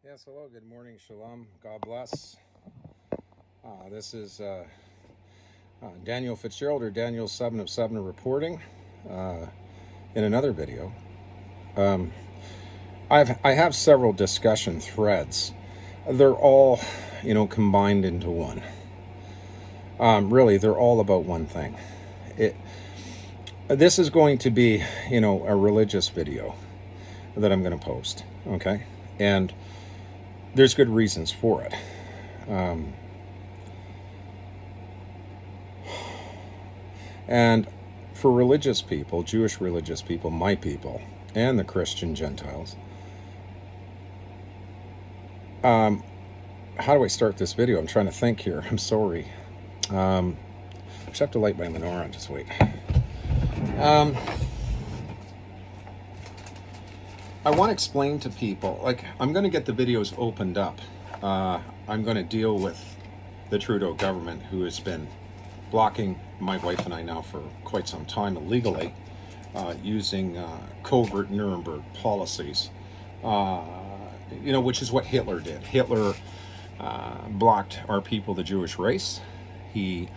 Yes, hello, good morning, shalom, God bless. This is Daniel Fitzgerald, or Daniel 7 of 7 reporting in another video. I have several discussion threads. They're all, combined into one. Really, they're all about one thing. This is going to be, a religious video that I'm going to post, okay? And there's good reasons for it. And for religious people, Jewish religious people, my people, and the Christian Gentiles, how do I start this video? I'm trying to think here. I'm sorry. I just have to light my menorah. Just wait. I want to explain to people, I'm going to get the videos opened up. I'm going to deal with the Trudeau government, who has been blocking my wife and I now for quite some time illegally, using covert Nuremberg policies, which is what Hitler did. Hitler blocked our people, the Jewish race. He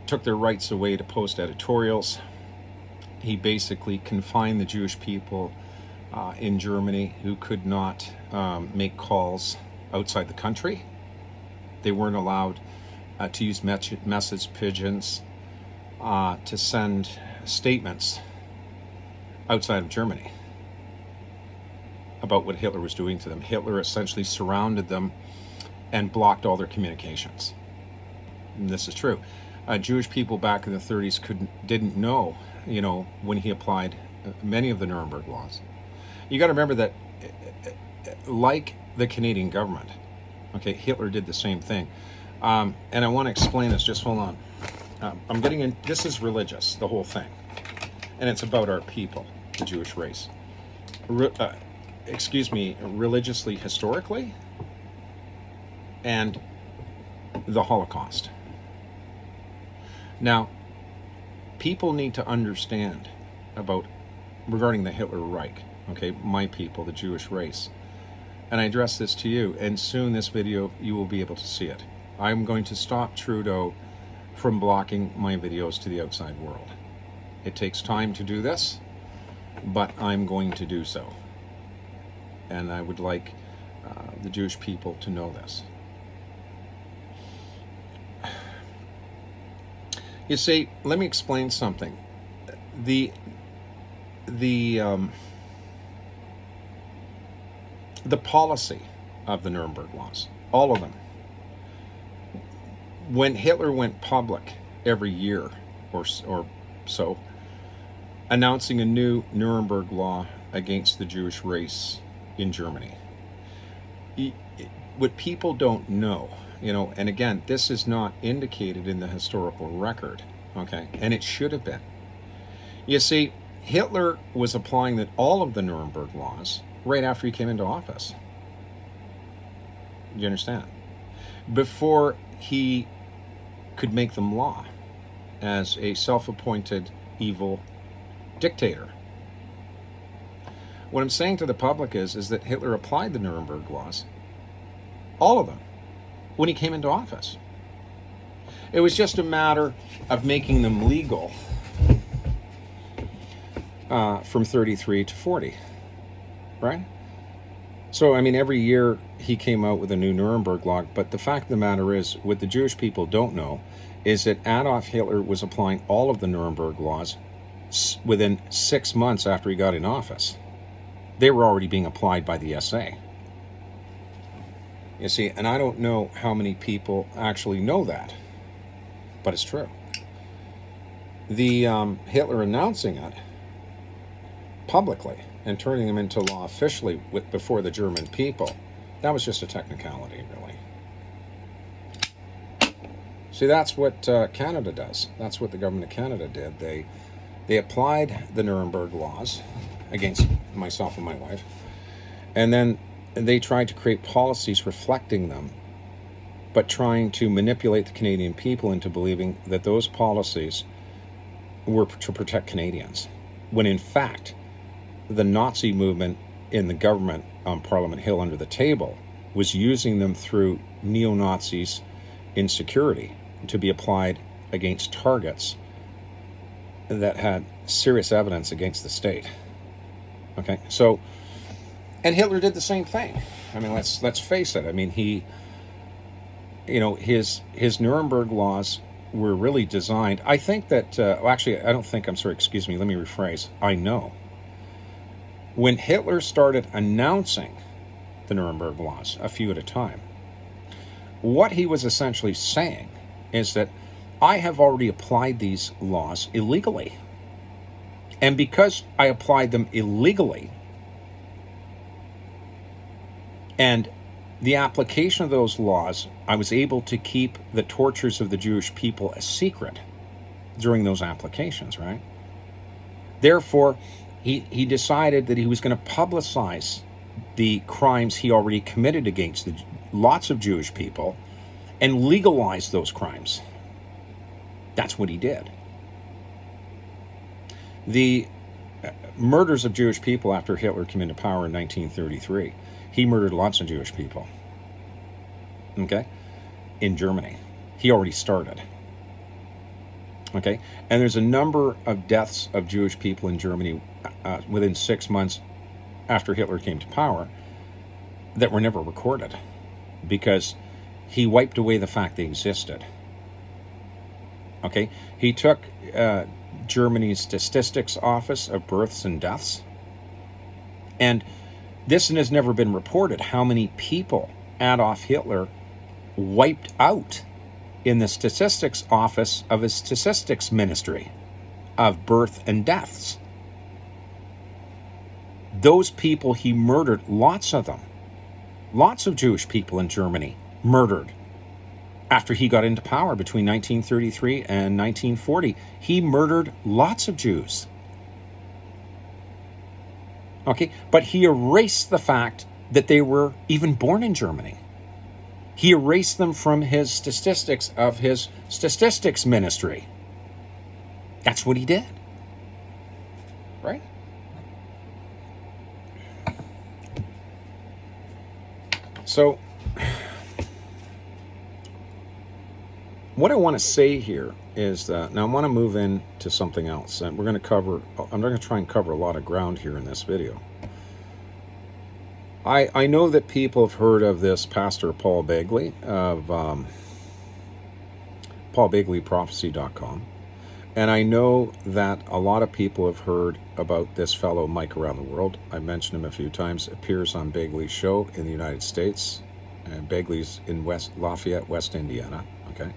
took their rights away to post editorials. He basically confined the Jewish people in Germany who could not make calls outside the country. They weren't allowed to use message pigeons to send statements outside of Germany about what Hitler was doing to them. Hitler essentially surrounded them and blocked all their communications. And this is true. Jewish people back in the 30s didn't know, when he applied many of the Nuremberg laws. You got to remember that, like the Canadian government, okay, Hitler did the same thing. And I want to explain this. Just hold on. I'm getting in. This is religious, the whole thing, and it's about our people, the Jewish race. Religiously, historically, and the Holocaust. Now, people need to understand regarding the Hitler Reich. Okay, my people, the Jewish race. And I address this to you, and soon this video, you will be able to see it. I'm going to stop Trudeau from blocking my videos to the outside world. It takes time to do this, but I'm going to do so. And I would like the Jewish people to know this. You see, let me explain something. The policy of the Nuremberg laws, all of them. When Hitler went public every year or so, announcing a new Nuremberg law against the Jewish race in Germany, what people don't know, and again, this is not indicated in the historical record, okay, and it should have been. You see, Hitler was applying all of the Nuremberg laws right after he came into office. You understand? Before he could make them law as a self-appointed evil dictator. What I'm saying to the public is that Hitler applied the Nuremberg laws, all of them, when he came into office. It was just a matter of making them legal from 33 to 40. Right? So, every year he came out with a new Nuremberg law, but the fact of the matter is, what the Jewish people don't know is that Adolf Hitler was applying all of the Nuremberg laws within 6 months after he got in office. They were already being applied by the SA. You see, and I don't know how many people actually know that, but it's true. The Hitler announcing it publicly and turning them into law officially before the German people, that was just a technicality, really. See, that's what Canada does. That's what the government of Canada did. They applied the Nuremberg laws against myself and my wife, and then they tried to create policies reflecting them, but trying to manipulate the Canadian people into believing that those policies were to protect Canadians, when in fact, the Nazi movement in the government on Parliament Hill under the table was using them through neo-Nazis in security to be applied against targets that had serious evidence against the state. Okay, so, and Hitler did the same thing. I mean, let's face it. I mean, his Nuremberg laws were really designed. I think that, actually, I don't think, I'm sorry, excuse me, let me rephrase. I know. When Hitler started announcing the Nuremberg laws, a few at a time, what he was essentially saying is that I have already applied these laws illegally. And because I applied them illegally, and the application of those laws, I was able to keep the tortures of the Jewish people a secret during those applications, right? Therefore, he decided that he was going to publicize the crimes he already committed against lots of Jewish people and legalize those crimes. That's what he did. The murders of Jewish people after Hitler came into power in 1933, he murdered lots of Jewish people. Okay? In Germany. He already started. Okay? And there's a number of deaths of Jewish people in Germany within 6 months after Hitler came to power that were never recorded because he wiped away the fact they existed. Okay? He took Germany's Statistics Office of Births and Deaths, and this has never been reported, how many people Adolf Hitler wiped out in the Statistics Office of his Statistics Ministry of Birth and Deaths. Those people he murdered, lots of them. Lots of Jewish people in Germany murdered. After he got into power between 1933 and 1940, he murdered lots of Jews. Okay, but he erased the fact that they were even born in Germany. He erased them from his statistics of his statistics ministry. That's what he did. Right? So, what I want to say here is that, now I want to move into something else, and I'm going to try and cover a lot of ground here in this video. I know that people have heard of this Pastor Paul Begley of paulbegleyprophecy.com, and I know that a lot of people have heard about this fellow Mike Around the World. I mentioned him a few times. Appears on Begley's show in the United States, and Begley's in West Lafayette, West Indiana. Okay.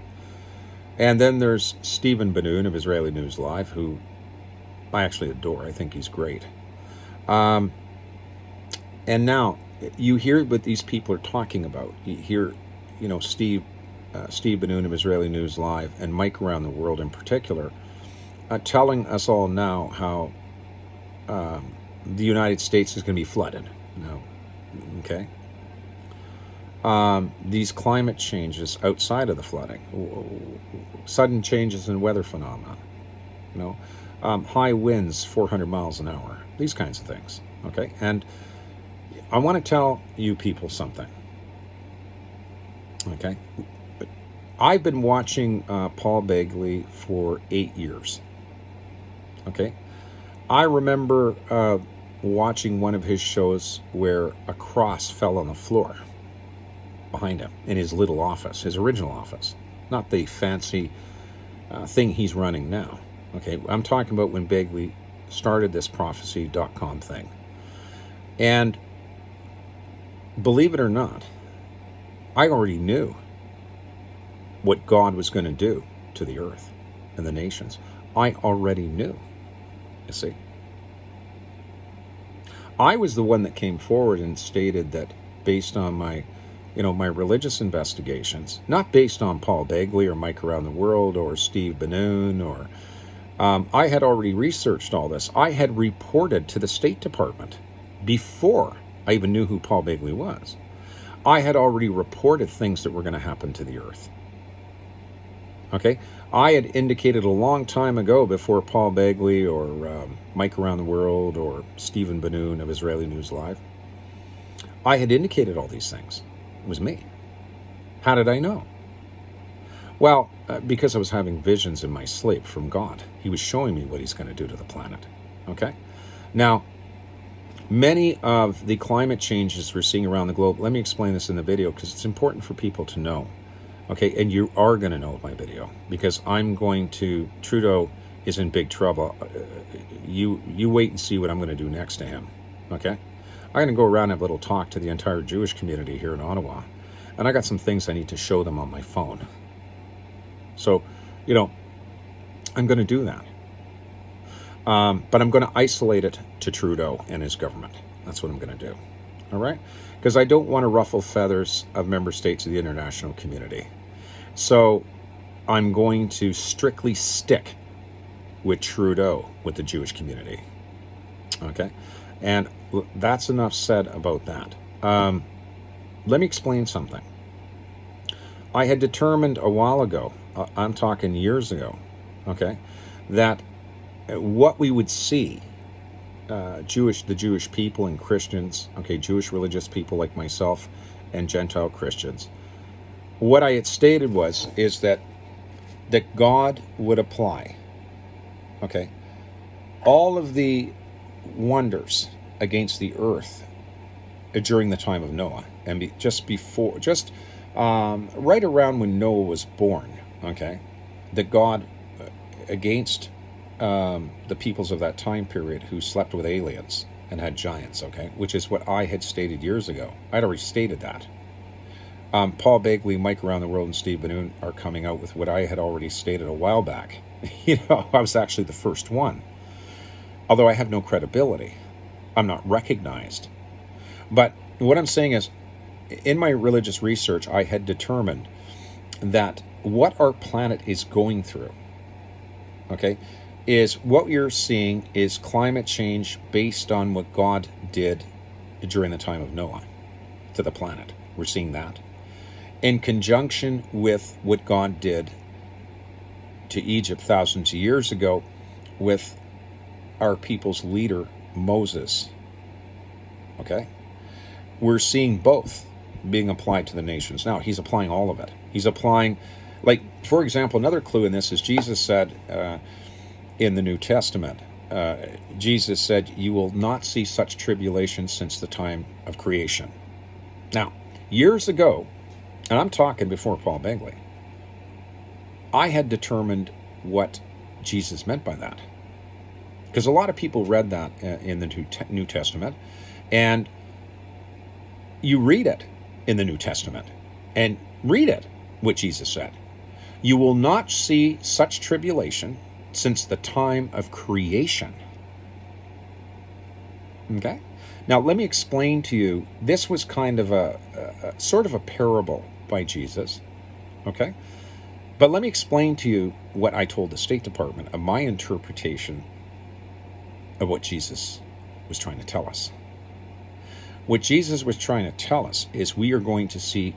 And then there's Stephen Ben-Nun of Israeli News Live, who I actually adore. I think he's great. And now you hear what these people are talking about. You hear, Steve Ben-Nun of Israeli News Live and Mike Around the World in particular, telling us all now how the United States is going to be flooded. No, okay. These climate changes outside of the flooding, sudden changes in weather phenomena, high winds, 400 miles an hour, these kinds of things. Okay, and I want to tell you people something. Okay, I've been watching Paul Begley for 8 years. Okay, I remember watching one of his shows where a cross fell on the floor behind him in his little office, his original office, not the fancy thing he's running now. Okay, I'm talking about when Begley started this prophecy.com thing. And believe it or not, I already knew what God was going to do to the earth and the nations. I already knew, you see. I was the one that came forward and stated that based on my religious investigations, not based on Paul Begley or Mike Around the World or Steve Ben-Nun or I had already researched all this. I had reported to the State Department before I even knew who Paul Begley was. I had already reported things that were going to happen to the earth. Okay? I had indicated a long time ago, before Paul Begley or Mike Around the World or Stephen Ben-Nun of Israeli News Live, I had indicated all these things. was me. How did I know? Well, because I was having visions in my sleep from God. He was showing me what he's going to do to the planet. Okay? Now, many of the climate changes we're seeing around the globe, let me explain this in the video because it's important for people to know. Okay, and you are going to know my video because Trudeau is in big trouble. You wait and see what I'm going to do next to him. Okay? I'm going to go around and have a little talk to the entire Jewish community here in Ottawa. And I got some things I need to show them on my phone. So, I'm going to do that. But I'm going to isolate it to Trudeau and his government. That's what I'm going to do. All right? Because I don't want to ruffle feathers of member states of the international community. So I'm going to strictly stick with Trudeau, with the Jewish community. Okay? And that's enough said about that. Let me explain something. I had determined a while ago, I'm talking years ago, okay, that what we would see, the Jewish people and Christians, okay, Jewish religious people like myself and Gentile Christians, what I had stated is that God would apply, okay, all of the wonders against the earth during the time of Noah, and right around when Noah was born, okay, that God against the peoples of that time period who slept with aliens and had giants, okay, which is what I had stated years ago. I'd already stated that. Paul Begley, Mike Around the World, and Steve Bannoun are coming out with what I had already stated a while back. I was actually the first one. Although I have no credibility. I'm not recognized. But what I'm saying is, in my religious research, I had determined that what our planet is going through, okay, is what you're seeing is climate change based on what God did during the time of Noah to the planet. We're seeing that. In conjunction with what God did to Egypt thousands of years ago with our people's leader, Moses. Okay? We're seeing both being applied to the nations. Now, he's applying all of it. He's applying, like, for example, another clue in this is Jesus said in the New Testament, Jesus said, you will not see such tribulation since the time of creation. Now, years ago, and I'm talking before Paul Begley, I had determined what Jesus meant by that. Because a lot of people read that in the New Testament, and you read it in the New Testament, and read it, what Jesus said. You will not see such tribulation since the time of creation. Okay? Now, let me explain to you, this was kind of a sort of a parable by Jesus, okay? But let me explain to you what I told the State Department of my interpretation of what Jesus was trying to tell us. What Jesus was trying to tell us is we are going to see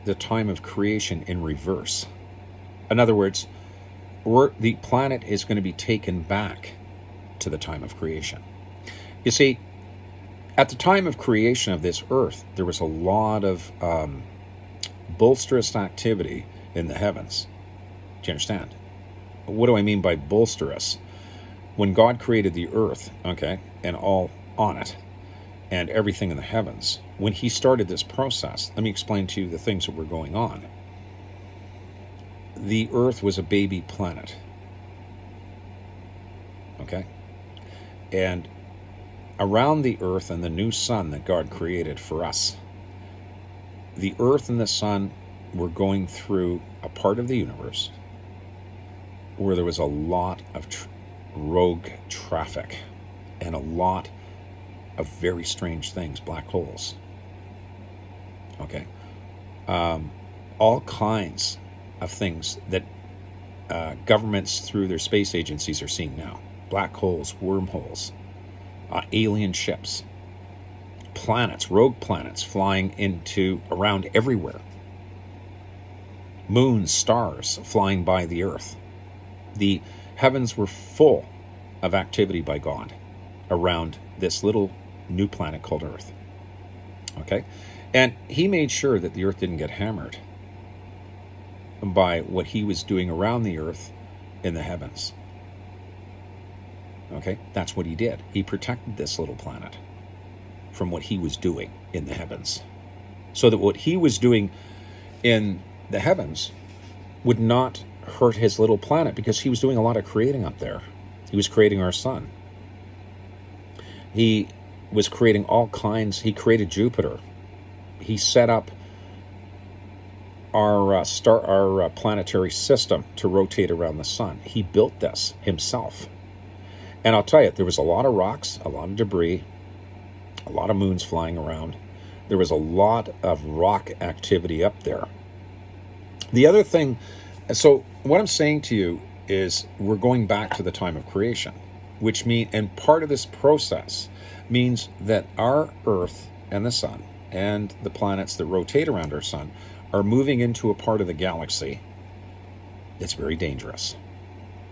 the time of creation in reverse. In other words, the planet is going to be taken back to the time of creation. You see, at the time of creation of this earth, there was a lot of bolsterous activity in the heavens. Do you understand? What do I mean by bolsterous? When God created the earth, okay, and all on it, and everything in the heavens, when he started this process, let me explain to you the things that were going on. The earth was a baby planet, okay? And around the earth and the new sun that God created for us, the earth and the sun were going through a part of the universe where there was a lot of rogue traffic and a lot of very strange things, black holes. Okay? All kinds of things that governments through their space agencies are seeing now. Black holes, wormholes, alien ships, planets, rogue planets flying around everywhere. Moons, stars flying by the earth. The heavens were full of activity by God around this little new planet called Earth. Okay? And he made sure that the earth didn't get hammered by what he was doing around the earth in the heavens. Okay? That's what he did. He protected this little planet from what he was doing in the heavens. So that what he was doing in the heavens would not hurt his little planet, because he was doing a lot of creating up there. He was creating our sun. He was creating all kinds. He created Jupiter. He set up our planetary system to rotate around the sun. He built this himself. And I'll tell you, there was a lot of rocks, a lot of debris, a lot of moons flying around. There was a lot of rock activity up there. The other thing, so what I'm saying to you is we're going back to the time of creation, which means, and part of this process means that our Earth and the sun and the planets that rotate around our sun are moving into a part of the galaxy that's very dangerous,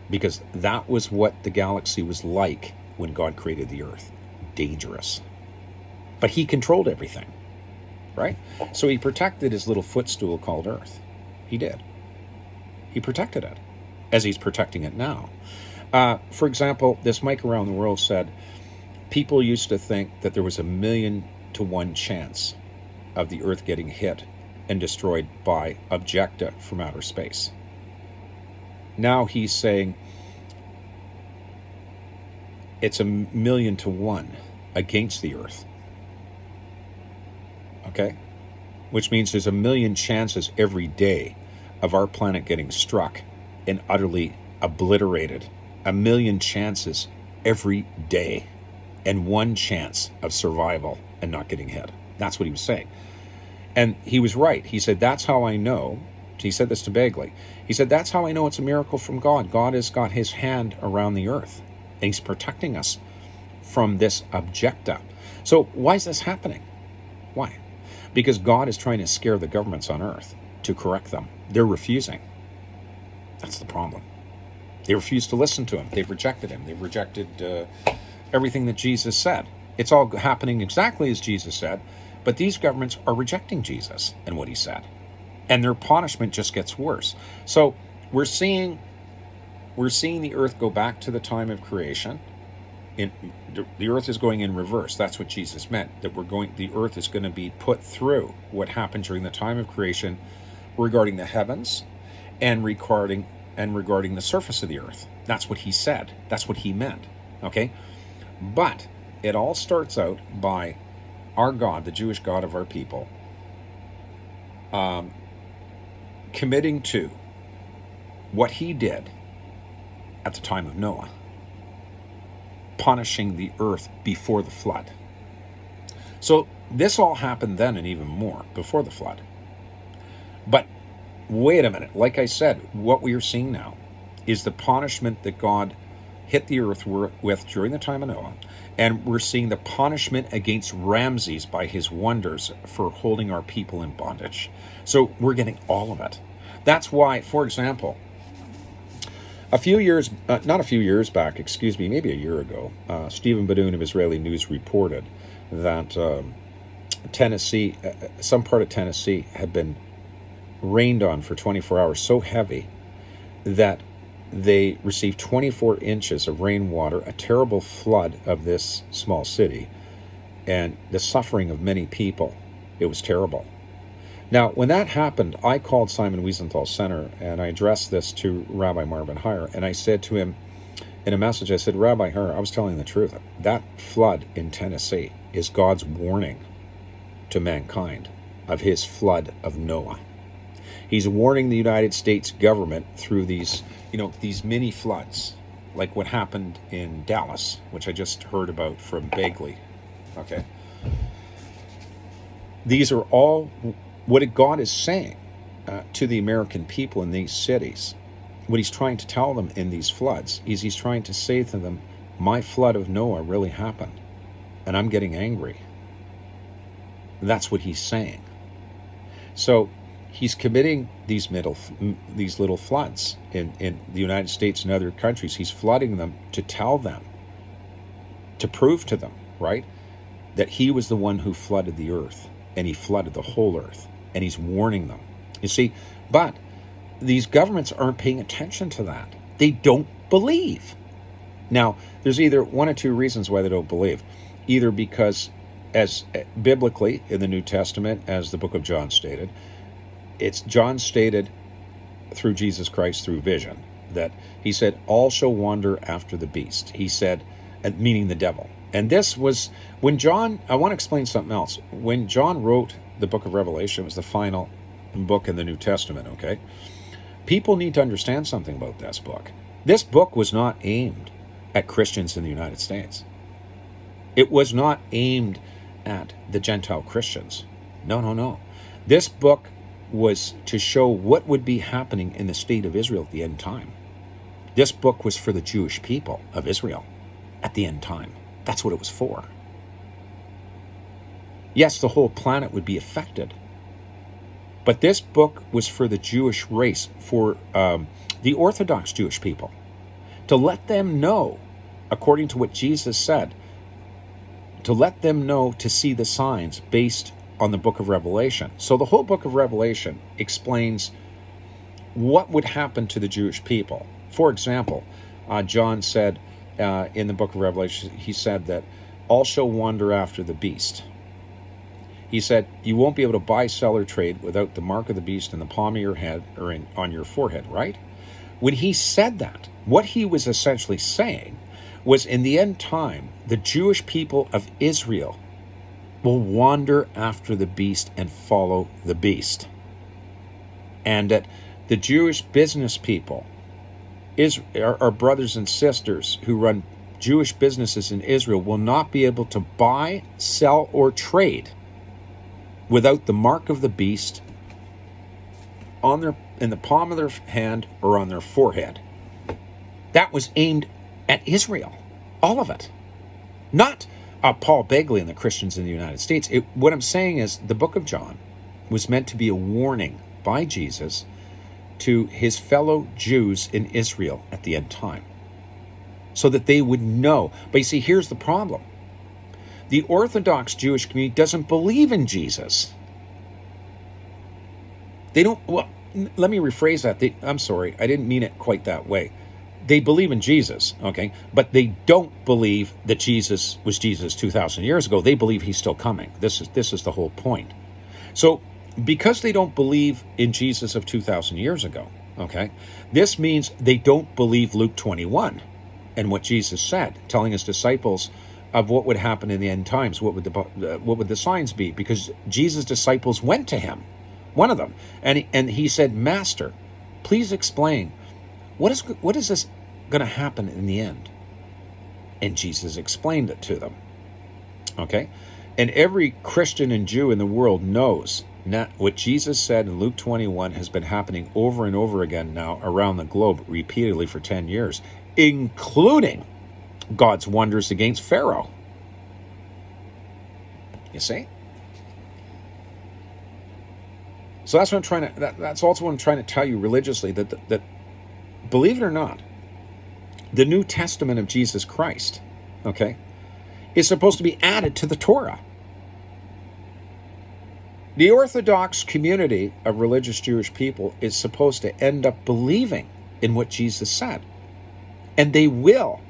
because that was what the galaxy was like when God created the Earth. Dangerous. But he controlled everything, right? So he protected his little footstool called Earth. He did. He protected it, as he's protecting it now. For example, this Mike Around the World said, people used to think that there was 1,000,000 to 1 chance of the Earth getting hit and destroyed by objecta from outer space. Now he's saying it's 1,000,000 to 1 against the Earth. Okay? Which means there's 1,000,000 chances every day of our planet getting struck and utterly obliterated. 1,000,000 chances every day, and 1 chance of survival and not getting hit. That's what he was saying. And he was right. He said, that's how I know. He said this to Begley. He said, that's how I know it's a miracle from God. God has got his hand around the earth, and he's protecting us from this objecta. So why is this happening? Why? Because God is trying to scare the governments on earth to correct them. They're refusing. That's the problem. They refuse to listen to him. They've rejected him. They've rejected everything that Jesus said. It's all happening exactly as Jesus said, but these governments are rejecting Jesus and what he said. And their punishment just gets worse. So we're seeing the earth go back to the time of creation. The earth is going in reverse. That's what Jesus meant, that the earth is going to be put through what happened during the time of creation regarding the heavens and regarding the surface of the earth. That's what he said. That's what he meant. Okay? But it all starts out by our God, the Jewish God of our people, committing to what he did at the time of Noah, punishing the earth before the flood. So this all happened then, and even more before the flood. But wait a minute, like I said, what we are seeing now is the punishment that God hit the earth with during the time of Noah, and we're seeing the punishment against Ramses by his wonders for holding our people in bondage. So we're getting all of it. That's why, for example, maybe a year ago, Stephen Badoon of Israeli News reported that Tennessee, some part of Tennessee, had been rained on for 24 hours so heavy that they received 24 inches of rainwater, a terrible flood of this small city, and the suffering of many people. It was terrible. Now, when that happened, I called Simon Wiesenthal Center, and I addressed this to Rabbi Marvin Hier, and I said to him in a message, I said, Rabbi Hier, I was telling the truth. That flood in Tennessee is God's warning to mankind of his flood of Noah. He's warning the United States government through these mini floods, like what happened in Dallas, which I just heard about from Begley. Okay. These are all what God is saying to the American people in these cities. What he's trying to tell them in these floods is he's trying to say to them, my flood of Noah really happened, and I'm getting angry. That's what he's saying. So he's committing these little floods in the United States and other countries. He's flooding them to tell them, to prove to them, right, that he was the one who flooded the earth, and he flooded the whole earth, and he's warning them. You see, but these governments aren't paying attention to that. They don't believe. Now, there's either one or two reasons why they don't believe. Either because, as biblically in the New Testament, as the book of John stated, it's John stated through Jesus Christ through vision that he said, all shall wander after the beast. He said, meaning the devil. And this was when John, I want to explain something else. When John wrote the book of Revelation, it was the final book in the New Testament, okay? People need to understand something about this book. This book was not aimed at Christians in the United States. It was not aimed at the Gentile Christians. No, no, no. This book was to show what would be happening in the state of Israel at the end time. This book was for the Jewish people of Israel at the end time. That's what it was for. Yes, the whole planet would be affected. But this book was for the Jewish race, for the Orthodox Jewish people, to let them know, according to what Jesus said, to let them know to see the signs based on the book of Revelation. So the whole book of Revelation explains what would happen to the Jewish people. For example, John said in the book of Revelation, he said that all shall wander after the beast. He said, you won't be able to buy, sell, or trade without the mark of the beast in the palm of your head or on your forehead, right? When he said that, what he was essentially saying was in the end time, the Jewish people of Israel will wander after the beast and follow the beast. And that the Jewish business people, our brothers and sisters who run Jewish businesses in Israel, will not be able to buy, sell, or trade without the mark of the beast in the palm of their hand or on their forehead. That was aimed at Israel, all of it. Not Paul Begley and the Christians in the United States. What I'm saying is the book of John was meant to be a warning by Jesus to his fellow Jews in Israel at the end time, so that they would know. But you see, here's the problem. The Orthodox Jewish community doesn't believe in Jesus. They don't, well, let me rephrase that. I'm sorry, I didn't mean it quite that way. They believe in Jesus, okay? But they don't believe that Jesus was Jesus 2,000 years ago. They believe he's still coming. This is the whole point. So, because they don't believe in Jesus of 2,000 years ago, okay, this means they don't believe Luke 21 and what Jesus said, telling his disciples of what would happen in the end times. What would the signs be? Because Jesus' disciples went to him, one of them, and he said, Master, please explain, what is this going to happen in the end? And Jesus explained it to them. Okay? And every Christian and Jew in the world knows what Jesus said in Luke 21 has been happening over and over again now around the globe repeatedly for 10 years, including God's wonders against Pharaoh. You see? So that's what I'm trying to. That's also what I'm trying to tell you religiously. That believe it or not, the New Testament of Jesus Christ, okay, is supposed to be added to the Torah. The Orthodox community of religious Jewish people is supposed to end up believing in what Jesus said, and they will.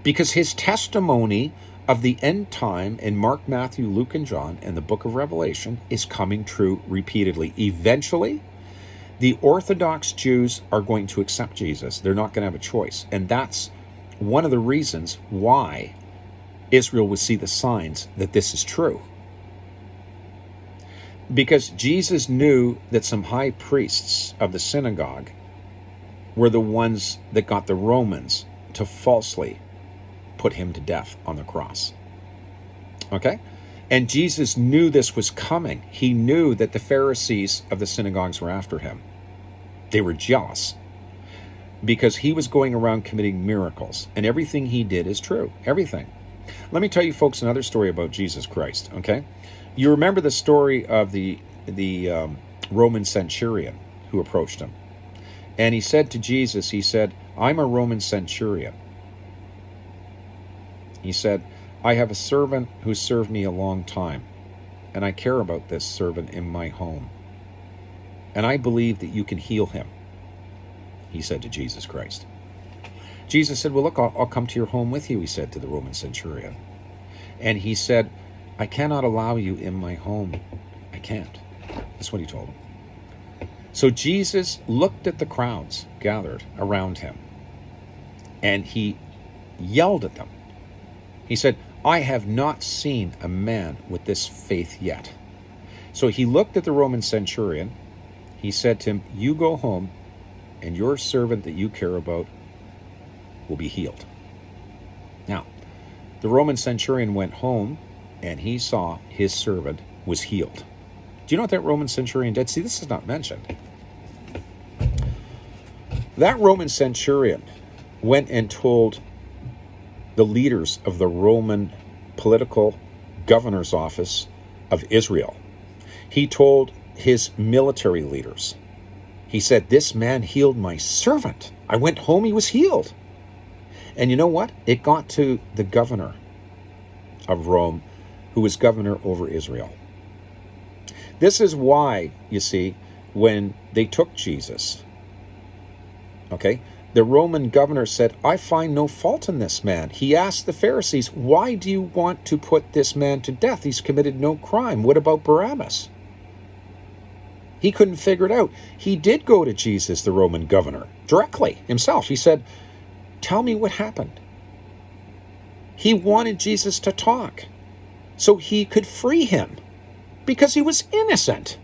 Because his testimony of the end time in Mark, Matthew, Luke, and John and the book of Revelation is coming true repeatedly. Eventually, the Orthodox Jews are going to accept Jesus. They're not going to have a choice. And that's one of the reasons why Israel would see the signs that this is true. Because Jesus knew that some high priests of the synagogue were the ones that got the Romans to falsely put him to death on the cross. Okay? And Jesus knew this was coming. He knew that the Pharisees of the synagogues were after him. They were jealous because he was going around committing miracles, and everything he did is true. Everything. Let me tell you folks another story about Jesus Christ, okay? You remember the story of the Roman centurion who approached him. And he said to Jesus, he said, I'm a Roman centurion. He said, I have a servant who served me a long time, and I care about this servant in my home. And I believe that you can heal him, he said to Jesus Christ. Jesus said, well, look, I'll come to your home with you, he said to the Roman centurion. And he said, I cannot allow you in my home. I can't. That's what he told him. So Jesus looked at the crowds gathered around him, and he yelled at them. He said, I have not seen a man with this faith yet. So he looked at the Roman centurion. He said to him, you go home, and your servant that you care about will be healed. Now, the Roman centurion went home, and he saw his servant was healed. Do you know what that Roman centurion did? See, this is not mentioned. That Roman centurion went and told the leaders of the Roman political governor's office of Israel. He told his military leaders. He said, this man healed my servant. I went home, he was healed. And you know what? It got to the governor of Rome, who was governor over Israel. This is why, you see, when they took Jesus, okay, the Roman governor said, I find no fault in this man. He asked the Pharisees, why do you want to put this man to death? He's committed no crime. What about Barabbas? He couldn't figure it out. He did go to Jesus, the Roman governor, directly himself. He said, tell me what happened. He wanted Jesus to talk so he could free him because he was innocent.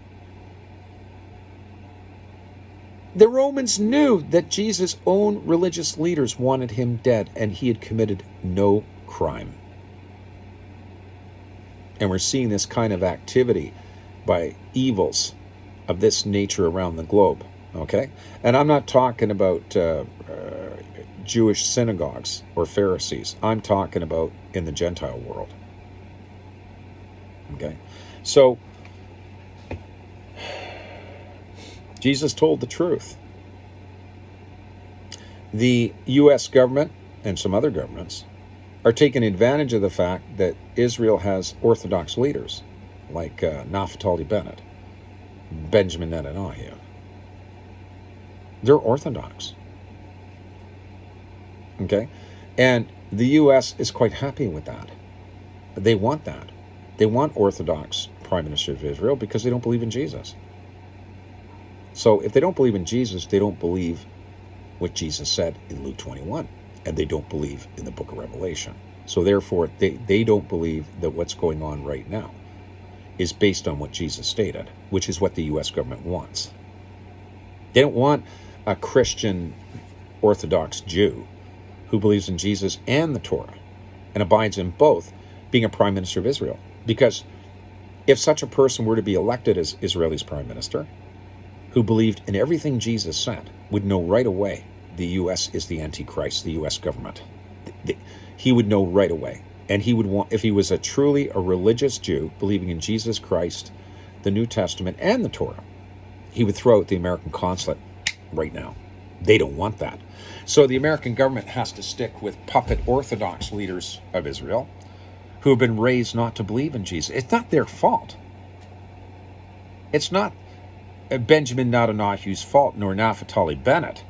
The Romans knew that Jesus' own religious leaders wanted him dead, and he had committed no crime. And we're seeing this kind of activity by evils of this nature around the globe, okay? And I'm not talking about Jewish synagogues or Pharisees. I'm talking about in the Gentile world, okay? So, Jesus told the truth. The U.S. government and some other governments are taking advantage of the fact that Israel has Orthodox leaders like Naftali Bennett, Benjamin Netanyahu. They're Orthodox. Okay? And the U.S. is quite happy with that. They want that. They want Orthodox Prime Minister of Israel because they don't believe in Jesus. So if they don't believe in Jesus, they don't believe what Jesus said in Luke 21, and they don't believe in the book of Revelation. So therefore, they don't believe that what's going on right now is based on what Jesus stated, which is what the U.S. government wants. They don't want a Christian Orthodox Jew who believes in Jesus and the Torah and abides in both being a prime minister of Israel. Because if such a person were to be elected as Israel's prime minister, who believed in everything Jesus said, would know right away the U.S. is the Antichrist, the U.S. government. He would know right away. And he would want, if he was truly a religious Jew, believing in Jesus Christ, the New Testament, and the Torah, he would throw out the American consulate right now. They don't want that. So the American government has to stick with puppet Orthodox leaders of Israel who have been raised not to believe in Jesus. It's not their fault. It's not Benjamin Netanyahu's fault, nor Naftali Bennett,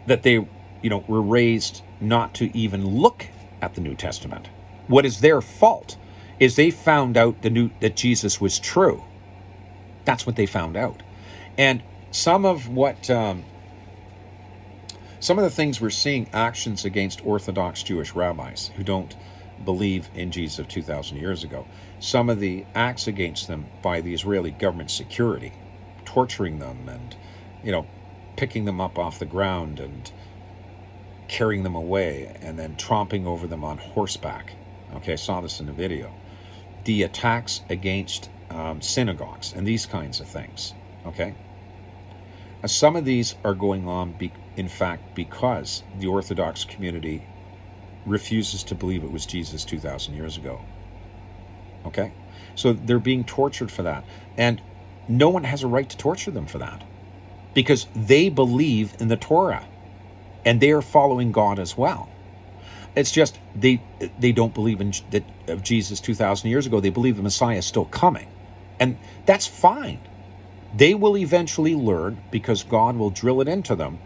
that they, were raised not to even look at the New Testament. What is their fault is they found out that Jesus was true. That's what they found out. And some of the things we're seeing, actions against Orthodox Jewish rabbis who don't believe in Jesus of 2,000 years ago, some of the acts against them by the Israeli government security, torturing them and, picking them up off the ground and carrying them away and then tromping over them on horseback. Okay, I saw this in the video. The attacks against synagogues and these kinds of things. Okay, some of these are going on, in fact, because the Orthodox community refuses to believe it was Jesus 2,000 years ago. Okay, so they're being tortured for that, and no one has a right to torture them for that, because they believe in the Torah, and they are following God as well. It's just they don't believe in that of Jesus 2,000 years ago. They believe the Messiah is still coming, and that's fine. They will eventually learn, because God will drill it into them,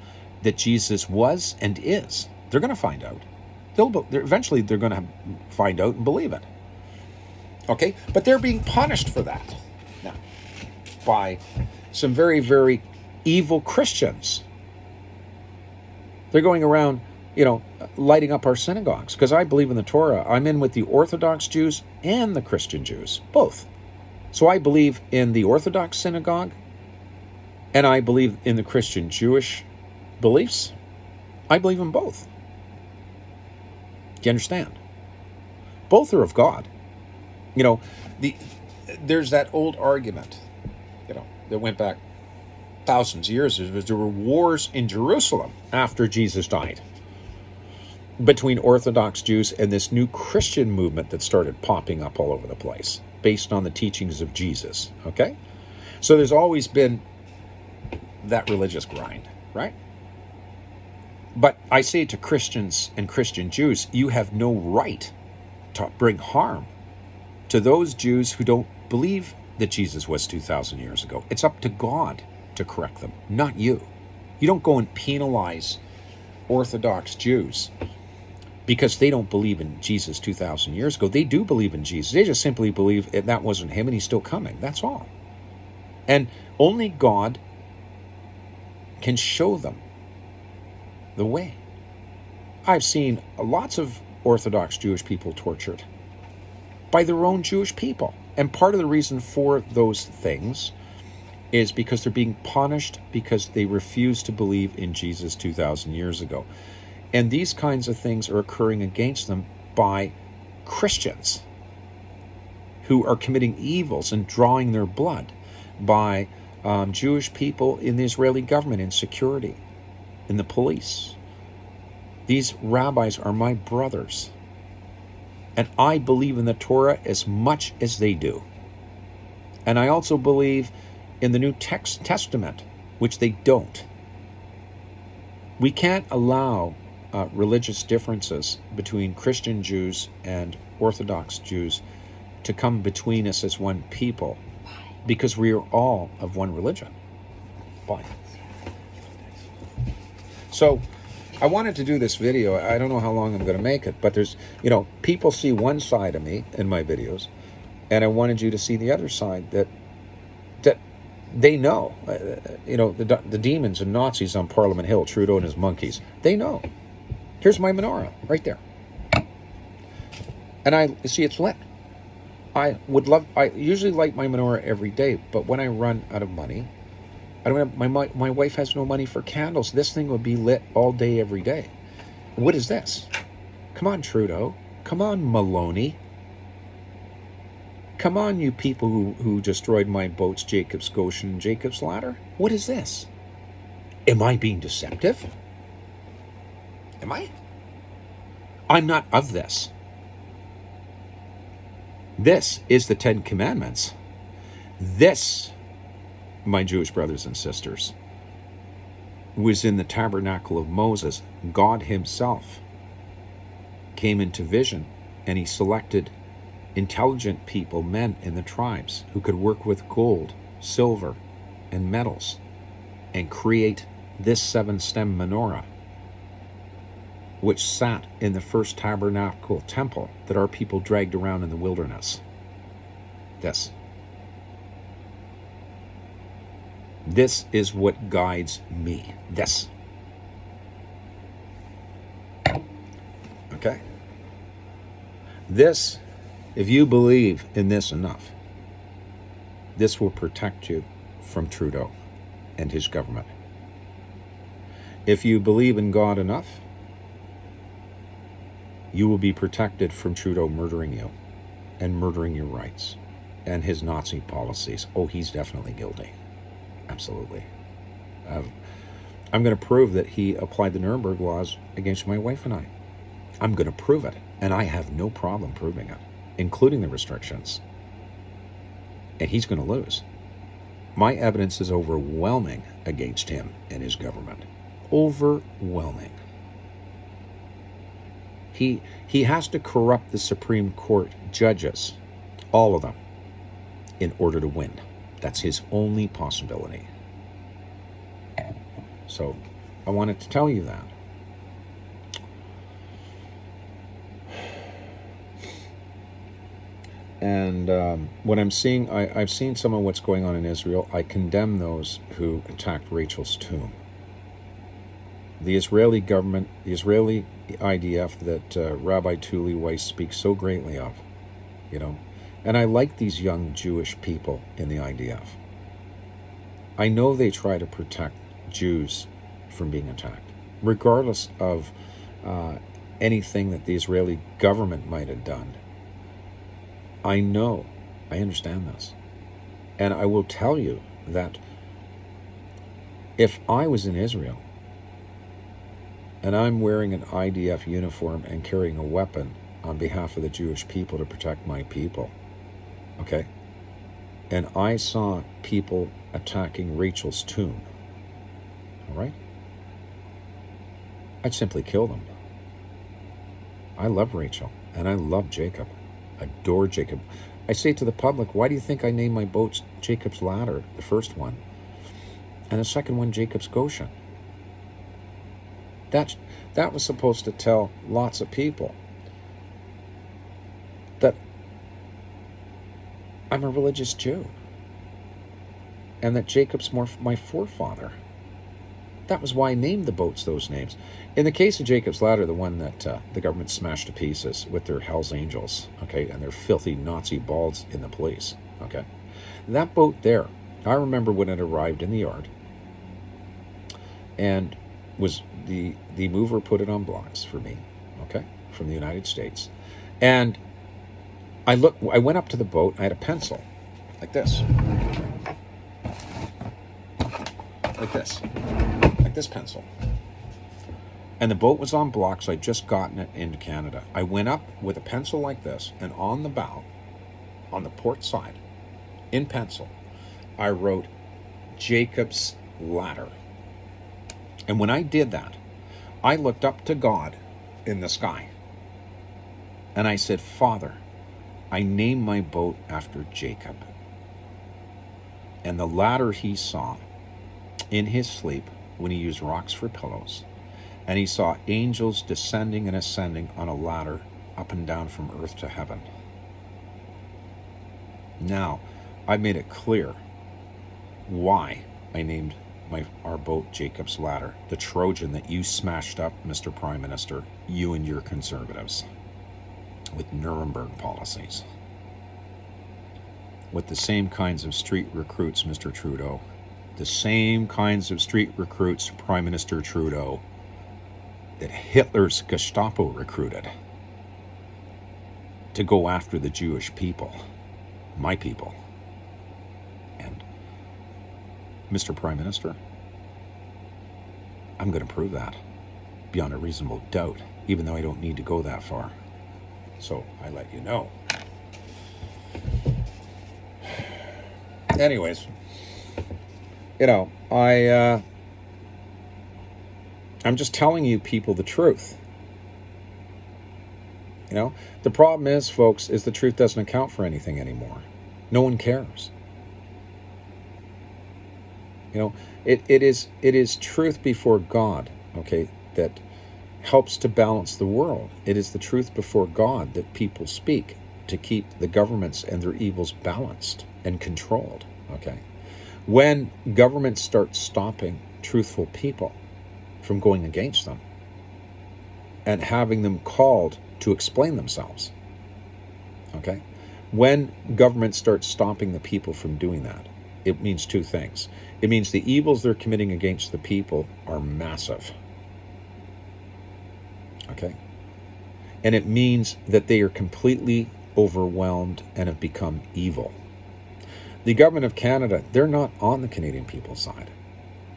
that Jesus was and is. They're going to find out. Eventually they're going to find out and believe it. Okay, but they're being punished for that now by some very, very evil Christians. They're going around, lighting up our synagogues, because I believe in the Torah. I'm in with the Orthodox Jews and the Christian Jews, both. So I believe in the Orthodox synagogue, and I believe in the Christian Jewish beliefs. I believe in both. Do you understand? Both are of God. There's that old argument, that went back thousands of years. There were wars in Jerusalem after Jesus died between Orthodox Jews and this new Christian movement that started popping up all over the place based on the teachings of Jesus, okay? So there's always been that religious grind, right? But I say to Christians and Christian Jews, you have no right to bring harm to those Jews who don't believe that Jesus was 2,000 years ago. It's up to God to correct them, not you. You don't go and penalize Orthodox Jews because they don't believe in Jesus 2,000 years ago. They do believe in Jesus. They just simply believe that wasn't him and he's still coming. That's all. And only God can show them the way. I've seen lots of Orthodox Jewish people tortured by their own Jewish people. And part of the reason for those things is because they're being punished because they refuse to believe in Jesus 2,000 years ago. And these kinds of things are occurring against them by Christians who are committing evils and drawing their blood, by Jewish people in the Israeli government, in security, in the police. These rabbis are my brothers. And I believe in the Torah as much as they do. And I also believe in the New Testament, which they don't. We can't allow religious differences between Christian Jews and Orthodox Jews to come between us as one people, because we are all of one religion. Bye. So I wanted to do this video. I don't know how long I'm going to make it, but there's, people see one side of me in my videos, and I wanted you to see the other side that they know. The demons and Nazis on Parliament Hill, Trudeau and his monkeys, they know. Here's my menorah right there. And see it's lit. I usually light my menorah every day, but when I run out of money, I don't have, my wife has no money for candles. This thing would be lit all day, every day. What is this? Come on, Trudeau. Come on, Maloney. Come on, you people who destroyed my boats, Jacob's Goshen and Jacob's Ladder. What is this? Am I being deceptive? Am I? I'm not of this. This is the Ten Commandments. This, my Jewish brothers and sisters, was in the tabernacle of Moses. God himself came into vision, and he selected intelligent people, men in the tribes, who could work with gold, silver, and metals, and create this 7-stem menorah, which sat in the first tabernacle temple that our people dragged around in the wilderness. This is what guides me. This. Okay? This, if you believe in this enough, this will protect you from Trudeau and his government. If you believe in God enough, you will be protected from Trudeau murdering you and murdering your rights and his Nazi policies. Oh, he's definitely guilty. Absolutely. I'm going to prove that he applied the Nuremberg laws against my wife and I. I'm going to prove it, and I have no problem proving it, including the restrictions. And he's going to lose. My evidence is overwhelming against him and his government. Overwhelming. He has to corrupt the Supreme Court judges, all of them, in order to win. That's his only possibility. So I wanted to tell you that. And what I'm seeing, I've seen some of what's going on in Israel. I condemn those who attacked Rachel's tomb. The Israeli government, the Israeli IDF that Rabbi Tuli Weiss speaks so greatly of, and I like these young Jewish people in the IDF. I know they try to protect Jews from being attacked, regardless of anything that the Israeli government might have done. I understand this. And I will tell you that if I was in Israel and I'm wearing an IDF uniform and carrying a weapon on behalf of the Jewish people to protect my people, okay, and I saw people attacking Rachel's tomb, all right, I'd simply kill them. I love Rachel and I love Jacob. Adore Jacob. I say to the public, why do you think I named my boats Jacob's Ladder, the first one, and the second one Jacob's Goshen? That was supposed to tell lots of people that I'm a religious Jew and that Jacob's my forefather. That was why I named the boats those names. In the case of Jacob's Ladder, the one that the government smashed to pieces with their Hell's Angels, okay, and their filthy Nazi balls in the police, okay. That boat there, I remember when it arrived in the yard, and was the mover put it on blocks for me, okay, from the United States, and I went up to the boat. I had a pencil, like this, like this pencil. And the boat was on blocks. I'd just gotten it into Canada. I went up with a pencil like this, and on the bow, on the port side, in pencil, I wrote Jacob's Ladder. And when I did that, I looked up to God in the sky. And I said, Father, I named my boat after Jacob. And the ladder he saw in his sleep when he used rocks for pillows, and he saw angels descending and ascending on a ladder up and down from earth to heaven. Now, I've made it clear why I named our boat Jacob's Ladder, the Trojan that you smashed up, Mr. Prime Minister, you and your conservatives, with Nuremberg policies, with the same kinds of street recruits, Mr. Trudeau, the same kinds of street recruits, Prime Minister Trudeau, that Hitler's Gestapo recruited to go after the Jewish people, my people. And Mr. Prime Minister, I'm going to prove that beyond a reasonable doubt, even though I don't need to go that far. So I let you know. Anyways, I'm just telling you people the truth. The problem is, folks, is the truth doesn't account for anything anymore. No one cares. It is truth before God, okay, that helps to balance the world. It is the truth before God that people speak to keep the governments and their evils balanced and controlled, okay? When governments start stopping truthful people from going against them and having them called to explain themselves, okay? When government starts stopping the people from doing that, it means two things. It means the evils they're committing against the people are massive, okay? And it means that they are completely overwhelmed and have become evil. The government of Canada, they're not on the Canadian people's side.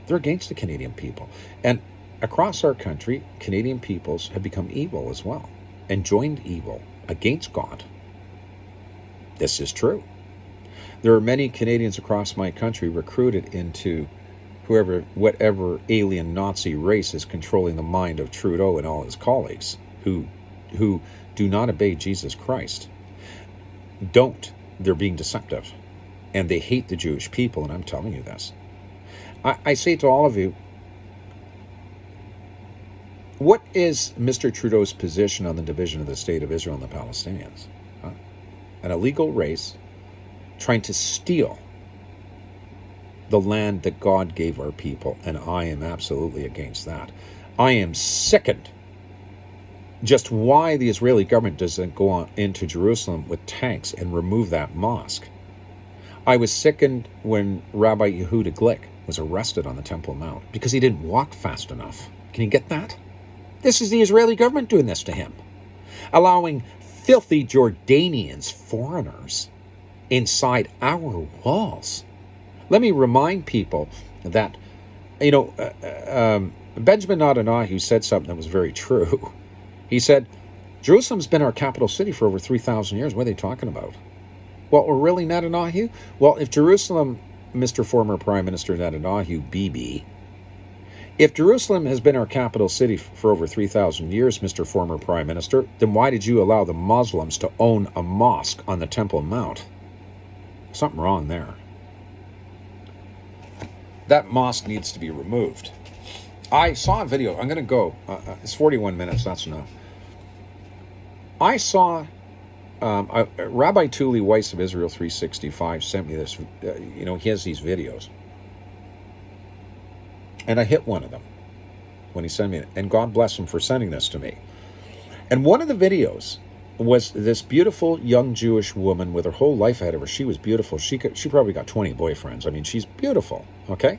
They're against the Canadian people. And across our country, Canadian peoples have become evil as well and joined evil against God. This is true. There are many Canadians across my country recruited into whatever alien Nazi race is controlling the mind of Trudeau and all his colleagues, who who do not obey Jesus Christ don't. They're being deceptive. And they hate the Jewish people, and I'm telling you this. I say to all of you, what is Mr. Trudeau's position on the division of the state of Israel and the Palestinians? Huh? An illegal race trying to steal the land that God gave our people, and I am absolutely against that. I am sickened just why the Israeli government doesn't go on into Jerusalem with tanks and remove that mosque. I was sickened when Rabbi Yehuda Glick was arrested on the Temple Mount because he didn't walk fast enough. Can you get that? This is the Israeli government doing this to him, allowing filthy Jordanians, foreigners, inside our walls. Let me remind people that, Benjamin Netanyahu said something that was very true. He said, Jerusalem's been our capital city for over 3,000 years. What are they talking about? Well, really, Netanyahu? Well, if Jerusalem, Mr. Former Prime Minister Netanyahu, BB, if Jerusalem has been our capital city for over 3,000 years, Mr. Former Prime Minister, then why did you allow the Muslims to own a mosque on the Temple Mount? Something wrong there. That mosque needs to be removed. I saw a video. I'm going to go. It's 41 minutes. That's enough. I saw Rabbi Tuli Weiss of Israel 365 sent me this. He has these videos. And I hit one of them when he sent me it. And God bless him for sending this to me. And one of the videos was this beautiful young Jewish woman with her whole life ahead of her. She was beautiful. She probably got 20 boyfriends. I mean, she's beautiful, okay?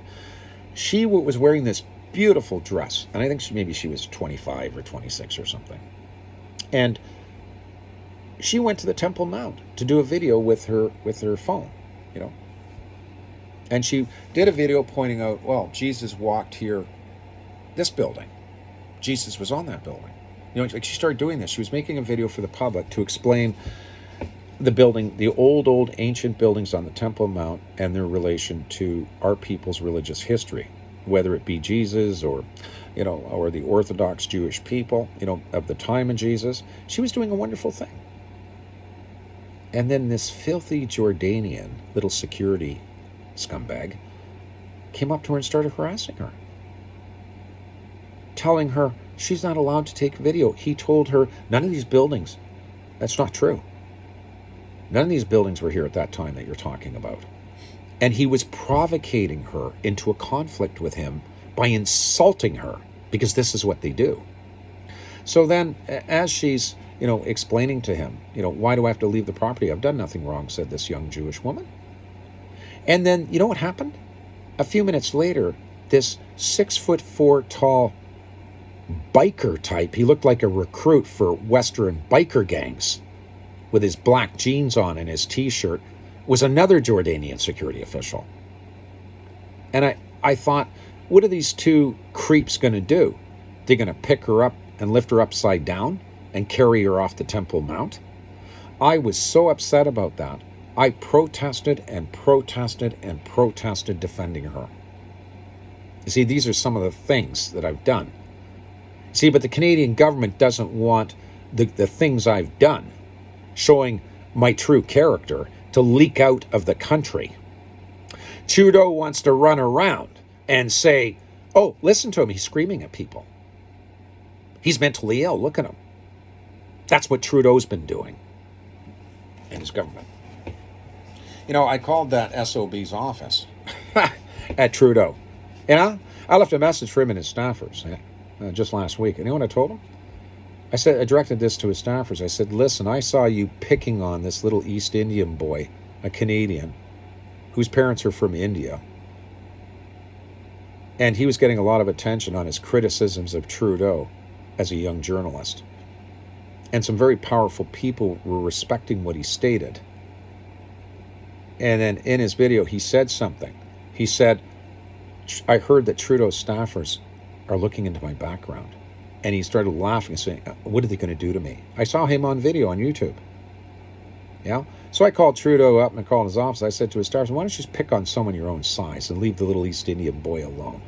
She was wearing this beautiful dress. And I think maybe she was 25 or 26 or something. And she went to the Temple Mount to do a video with her phone, And she did a video pointing out, well, Jesus walked here, this building. Jesus was on that building. She started doing this. She was making a video for the public to explain the building, the old ancient buildings on the Temple Mount and their relation to our people's religious history, whether it be Jesus or the Orthodox Jewish people, of the time of Jesus. She was doing a wonderful thing. And then this filthy Jordanian little security scumbag came up to her and started harassing her, telling her she's not allowed to take video. He told her none of these buildings, that's not true. None of these buildings were here at that time that you're talking about. And he was provocating her into a conflict with him by insulting her, because this is what they do. So then, as she's, explaining to him, why do I have to leave the property? I've done nothing wrong, said this young Jewish woman. And then, you know what happened? A few minutes later, this 6'4" tall biker type, he looked like a recruit for Western biker gangs, with his black jeans on and his t-shirt, was another Jordanian security official. And I thought, what are these two creeps going to do? They're going to pick her up and lift her upside down and carry her off the Temple Mount? I was so upset about that. I protested and protested and protested defending her. You see, these are some of the things that I've done. See, but the Canadian government doesn't want the things I've done, showing my true character, to leak out of the country. Trudeau wants to run around and say, oh, listen to him, he's screaming at people. He's mentally ill, look at him. That's what Trudeau's been doing in his government. I called that SOB's office at Trudeau. I left a message for him and his staffers just last week. And you know what I told him? I directed this to his staffers. I said, listen, I saw you picking on this little East Indian boy, a Canadian, whose parents are from India. And he was getting a lot of attention on his criticisms of Trudeau as a young journalist. And some very powerful people were respecting what he stated. And then in his video, he said something. He said, I heard that Trudeau's staffers are looking into my background. And he started laughing and saying, what are they going to do to me? I saw him on video on YouTube. Yeah? So I called Trudeau up and I called his office. I said to his staffers, why don't you just pick on someone your own size and leave the little East Indian boy alone?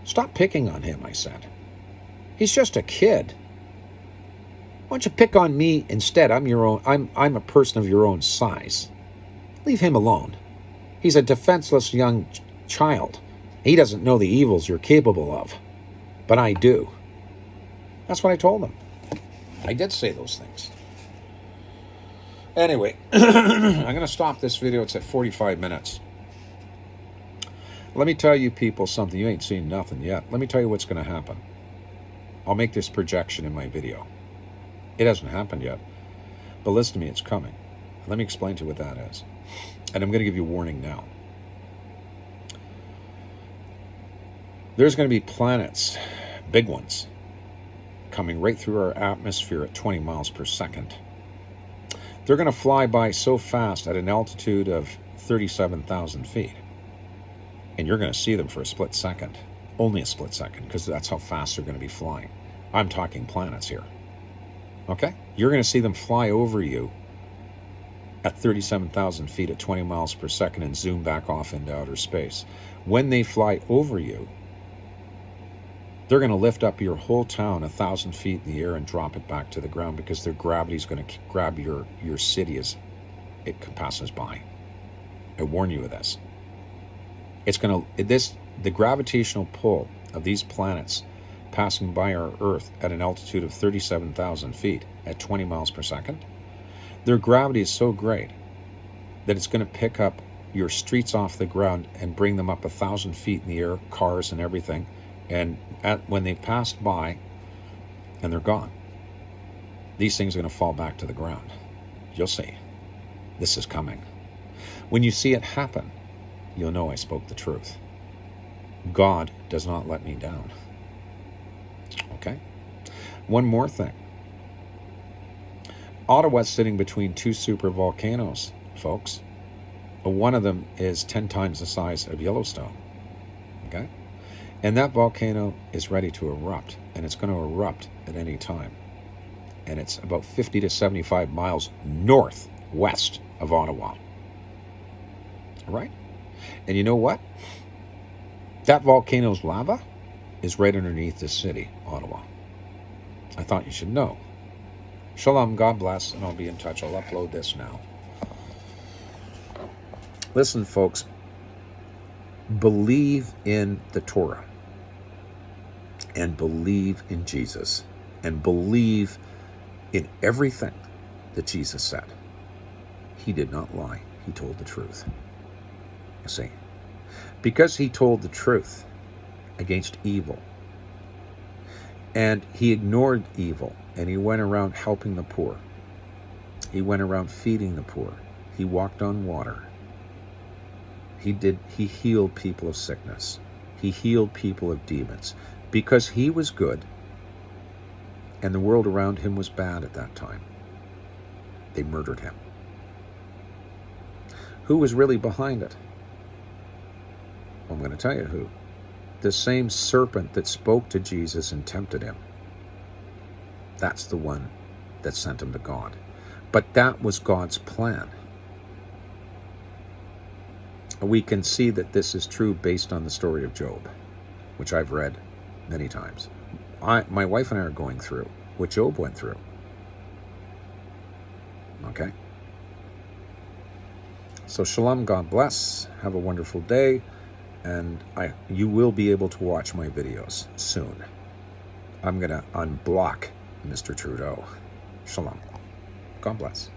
Stop picking on him, I said. He's just a kid. Why don't you pick on me instead? I'm a person of your own size. Leave him alone. He's a defenseless young child. He doesn't know the evils you're capable of. But I do. That's what I told him. I did say those things. Anyway, I'm going to stop this video. It's at 45 minutes. Let me tell you people something. You ain't seen nothing yet. Let me tell you what's going to happen. I'll make this projection in my video. It hasn't happened yet. But listen to me, it's coming. Let me explain to you what that is. And I'm going to give you a warning now. There's going to be planets, big ones, coming right through our atmosphere at 20 miles per second. They're going to fly by so fast at an altitude of 37,000 feet. And you're going to see them for a split second. Only a split second, because that's how fast they're going to be flying. I'm talking planets here. Okay? You're going to see them fly over you at 37,000 feet at 20 miles per second and zoom back off into outer space. When they fly over you, they're going to lift up your whole town 1,000 feet in the air and drop it back to the ground, because their gravity is going to grab your city as it passes by. I warn you of this. The gravitational pull of these planets passing by our Earth at an altitude of 37,000 feet at 20 miles per second, their gravity is so great that it's going to pick up your streets off the ground and bring them up 1,000 feet in the air, cars and everything. And when they've passed by and they're gone, these things are going to fall back to the ground. You'll see. This is coming. When you see it happen, you'll know I spoke the truth. God does not let me down. Okay? One more thing. Ottawa's sitting between two super volcanoes, folks. One of them is 10 times the size of Yellowstone. Okay? And that volcano is ready to erupt, and it's going to erupt at any time. And it's about 50 to 75 miles northwest of Ottawa. All right? And you know what? That volcano's lava is right underneath the city, Ottawa. I thought you should know. Shalom, God bless, and I'll be in touch. I'll upload this now. Listen, folks, believe in the Torah, and believe in Jesus, and believe in everything that Jesus said. He did not lie. He told the truth. You see, because he told the truth against evil, and he ignored evil, and he went around helping the poor. He went around feeding the poor. He walked on water. He healed people of sickness. He healed people of demons. Because he was good, and the world around him was bad at that time, they murdered him. Who was really behind it? Well, I'm going to tell you who. The same serpent that spoke to Jesus and tempted him. That's the one that sent him to God. But that was God's plan. We can see that this is true based on the story of Job, which I've read many times. My wife and I are going through what Job went through. Okay? So shalom, God bless. Have a wonderful day. And you will be able to watch my videos soon. I'm going to unblock Mr. Trudeau. Shalom. God bless.